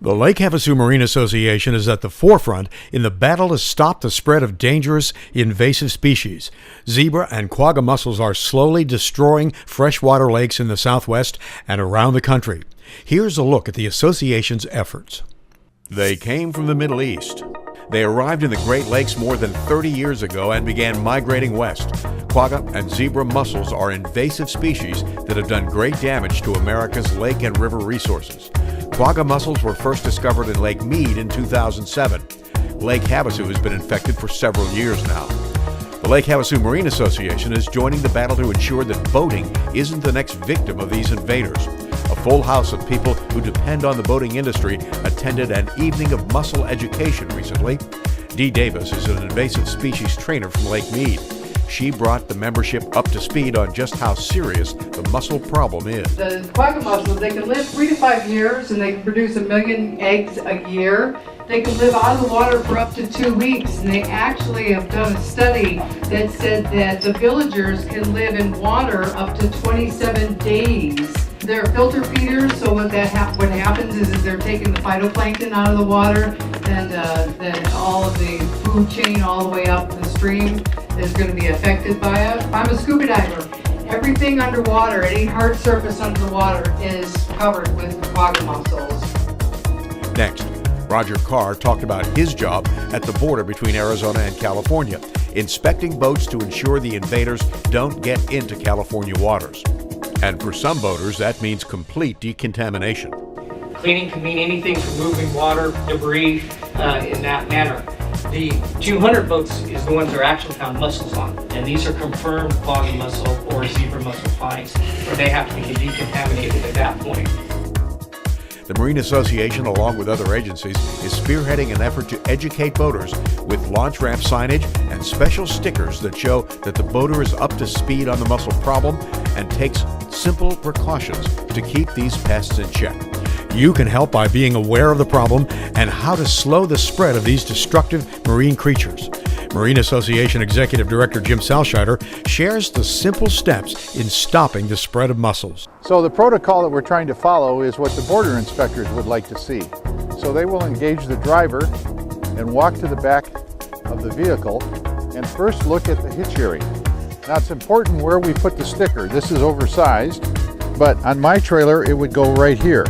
The Lake Havasu Marine Association is at the forefront in the battle to stop the spread of dangerous invasive species. Zebra and quagga mussels are slowly destroying freshwater lakes in the Southwest and around the country. Here's a look at the association's efforts. They came from the Middle East. They arrived in the Great Lakes more than 30 years ago and began migrating west. Quagga and zebra mussels are invasive species that have done great damage to America's lake and river resources. Quagga mussels were first discovered in Lake Mead in 2007. Lake Havasu has been infected for several years now. The Lake Havasu Marine Association is joining the battle to ensure that boating isn't the next victim of these invaders. A full house of people who depend on the boating industry attended an evening of mussel education recently. Dee Davis is an invasive species trainer from Lake Mead. She brought the membership up to speed on just how serious the mussel problem is. The quagga mussels, they can live 3 to 5 years and they can produce 1 million eggs a year. They can live out of the water for up to 2 weeks, and they actually have done a study that said that the villagers can live in water up to 27 days. They're filter feeders, so what happens is they're taking the phytoplankton out of the water, and then all of the food chain all the way up the stream is going to be affected by it. I'm a scuba diver. Everything underwater, any hard surface under the water is covered with quagga mussels. Next, Roger Carr talked about his job at the border between Arizona and California, inspecting boats to ensure the invaders don't get into California waters. And for some boaters, that means complete decontamination. Cleaning can mean anything from moving water, debris in that manner. The 200 boats is the ones that are actually found mussels on, and these are confirmed quagga mussel or zebra mussel finds, where they have to be decontaminated at that point. The Marine Association, along with other agencies, is spearheading an effort to educate boaters with launch ramp signage and special stickers that show that the boater is up to speed on the mussel problem and takes simple precautions to keep these pests in check. You can help by being aware of the problem and how to slow the spread of these destructive marine creatures. Marine Association Executive Director Jim Salscheider shares the simple steps in stopping the spread of mussels. So the protocol that we're trying to follow is what the border inspectors would like to see. So they will engage the driver and walk to the back of the vehicle and first look at the hitch area. Now it's important where we put the sticker. This is oversized, but on my trailer it would go right here.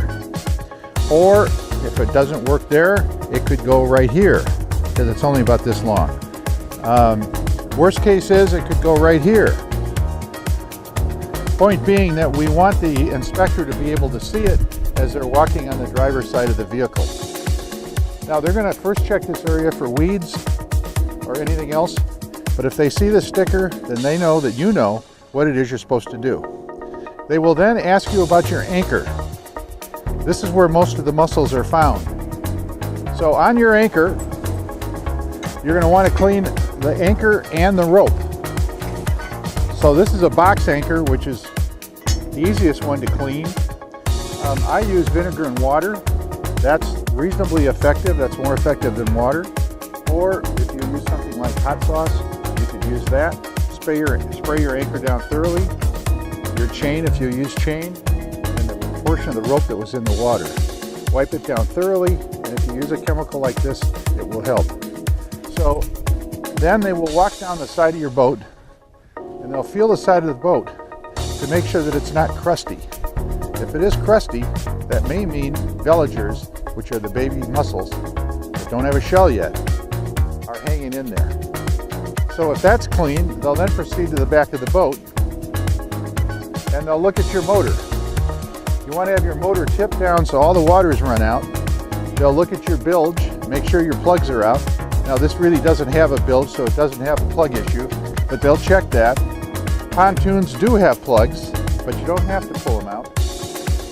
Or if it doesn't work there, it could go right here because it's only about this long. Worst case is it could go right here. Point being that we want the inspector to be able to see it as they're walking on the driver's side of the vehicle. Now they're going to first check this area for weeds or anything else, but if they see the sticker, then they know that you know what it is you're supposed to do. They will then ask you about your anchor. This is where most of the mussels are found. So on your anchor, you're going to want to clean the anchor and the rope. So this is a box anchor, which is the easiest one to clean. I use vinegar and water. That's reasonably effective. That's more effective than water. Or if you use something like hot sauce, you could use that. Spray your anchor down thoroughly. Your chain, if you use chain, and the portion of the rope that was in the water. Wipe it down thoroughly, and if you use a chemical like this, it will help. So then they will walk down the side of your boat and they'll feel the side of the boat to make sure that it's not crusty. If it is crusty, that may mean veligers, which are the baby mussels that don't have a shell yet, are hanging in there. So if that's clean, they'll then proceed to the back of the boat and they'll look at your motor. You want to have your motor tipped down so all the water is run out. They'll look at your bilge, make sure your plugs are out. Now this really doesn't have a bilge, so it doesn't have a plug issue, but they'll check that. Pontoons do have plugs, but you don't have to pull them out.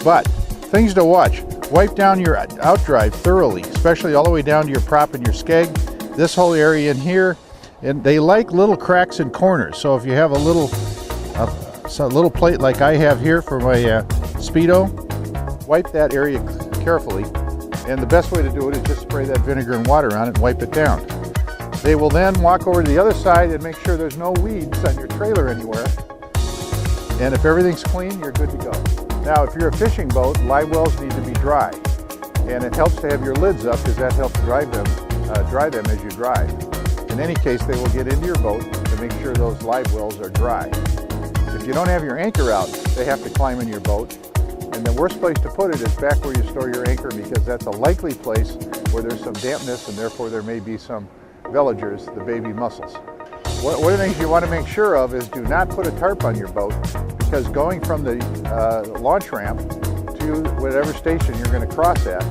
But things to watch: wipe down your outdrive thoroughly, especially all the way down to your prop and your skeg. This whole area in here, and they like little cracks and corners. So if you have a little plate like I have here for my Speedo, wipe that area carefully. And the best way to do it is just spray that vinegar and water on it and wipe it down. They will then walk over to the other side and make sure there's no weeds on your trailer anywhere. And if everything's clean, you're good to go. Now, if you're a fishing boat, live wells need to be dry. And it helps to have your lids up because that helps dry them as you drive. In any case, they will get into your boat to make sure those live wells are dry. If you don't have your anchor out, they have to climb in your boat. And the worst place to put it is back where you store your anchor, because that's a likely place where there's some dampness and therefore there may be some veligers, the baby mussels. One of the things you want to make sure of is do not put a tarp on your boat, because going from the launch ramp to whatever station you're going to cross at,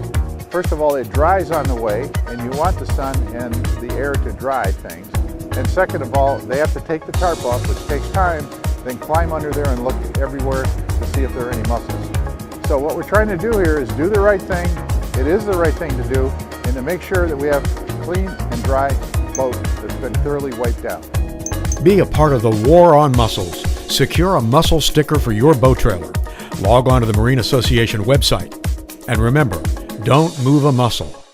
first of all, it dries on the way, and you want the sun and the air to dry things. And second of all, they have to take the tarp off, which takes time, then climb under there and look everywhere to see if there are any mussels. So what we're trying to do here is do the right thing. It is the right thing to do, and to make sure that we have a clean and dry boat that's been thoroughly wiped out. Be a part of the war on mussels. Secure a mussel sticker for your boat trailer. Log on to the Marine Association website. And remember, don't move a mussel.